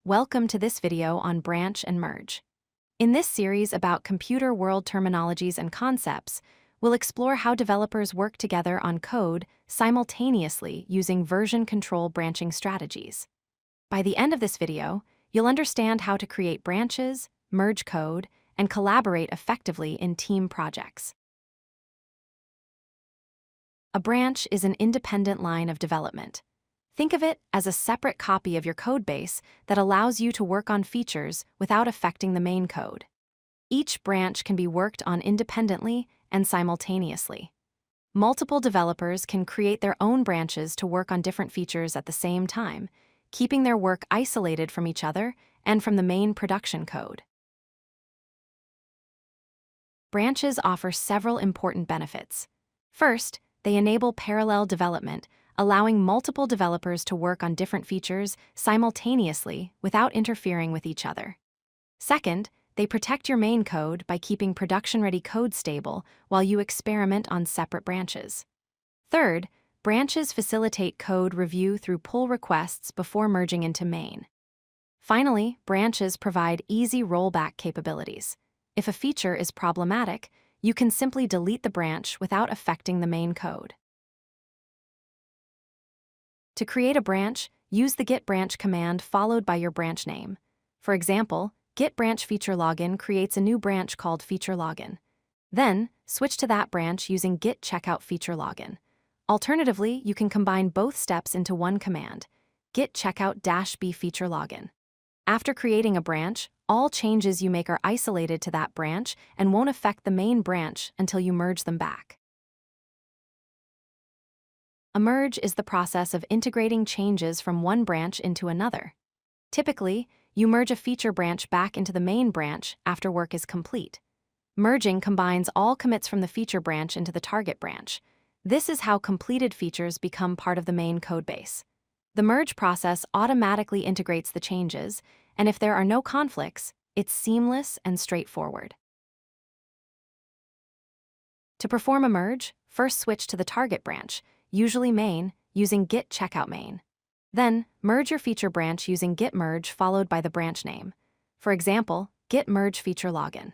Welcome to this video on branch and merge. In this series about computer world terminologies and concepts, we'll explore how developers work together on code simultaneously using version control branching strategies. By the end of this video, you'll understand how to create branches, merge code, and collaborate effectively in team projects. A branch is an independent line of development. Think of it as a separate copy of your codebase that allows you to work on features without affecting the main code. Each branch can be worked on independently and simultaneously. Multiple developers can create their own branches to work on different features at the same time, keeping their work isolated from each other and from the main production code. Branches offer several important benefits. First, they enable parallel development, allowing multiple developers to work on different features simultaneously without interfering with each other. Second, they protect your main code by keeping production-ready code stable while you experiment on separate branches. Third, branches facilitate code review through pull requests before merging into main. Finally, branches provide easy rollback capabilities. If a feature is problematic, you can simply delete the branch without affecting the main code. To create a branch, use the git branch command followed by your branch name. For example, git branch feature login creates a new branch called feature login. Then, switch to that branch using git checkout feature login. Alternatively, you can combine both steps into one command, git checkout-b feature login. After creating a branch, all changes you make are isolated to that branch and won't affect the main branch until you merge them back. A merge is the process of integrating changes from one branch into another. Typically, you merge a feature branch back into the main branch after work is complete. Merging combines all commits from the feature branch into the target branch. This is how completed features become part of the main codebase. The merge process automatically integrates the changes, and if there are no conflicts, it's seamless and straightforward. To perform a merge, first switch to the target branch, usually main, using git checkout main. Then, merge your feature branch using git merge followed by the branch name. For example, git merge feature login.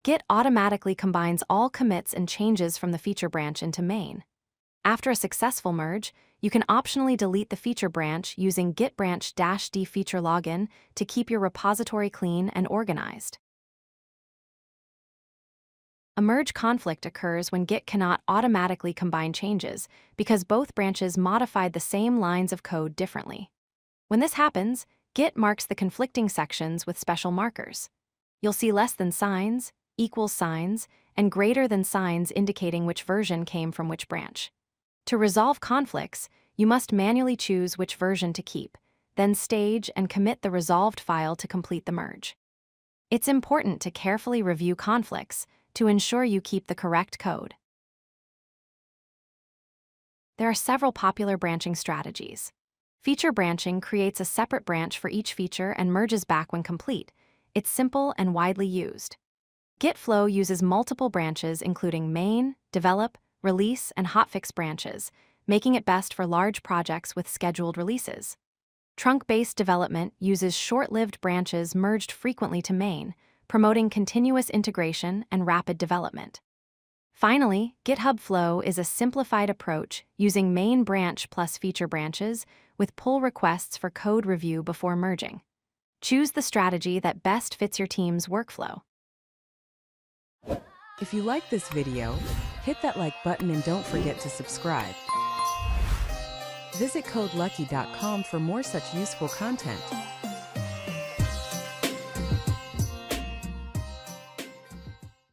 Git automatically combines all commits and changes from the feature branch into main. After a successful merge, you can optionally delete the feature branch using git branch-d feature login to keep your repository clean and organized. A merge conflict occurs when Git cannot automatically combine changes because both branches modified the same lines of code differently. When this happens, Git marks the conflicting sections with special markers. You'll see less than signs, equals signs, and greater than signs indicating which version came from which branch. To resolve conflicts, you must manually choose which version to keep, then stage and commit the resolved file to complete the merge. It's important to carefully review conflicts to ensure you keep the correct code. There are several popular branching strategies. Feature branching creates a separate branch for each feature and merges back when complete. It's simple and widely used. Git flow uses multiple branches including main, develop, release, and hotfix branches, making it best for large projects with scheduled releases. Trunk-based development uses short-lived branches merged frequently to main, promoting continuous integration and rapid development. Finally, GitHub Flow is a simplified approach using main branch plus feature branches with pull requests for code review before merging. Choose the strategy that best fits your team's workflow. If you like this video, hit that like button and don't forget to subscribe. Visit codelucky.com for more such useful content.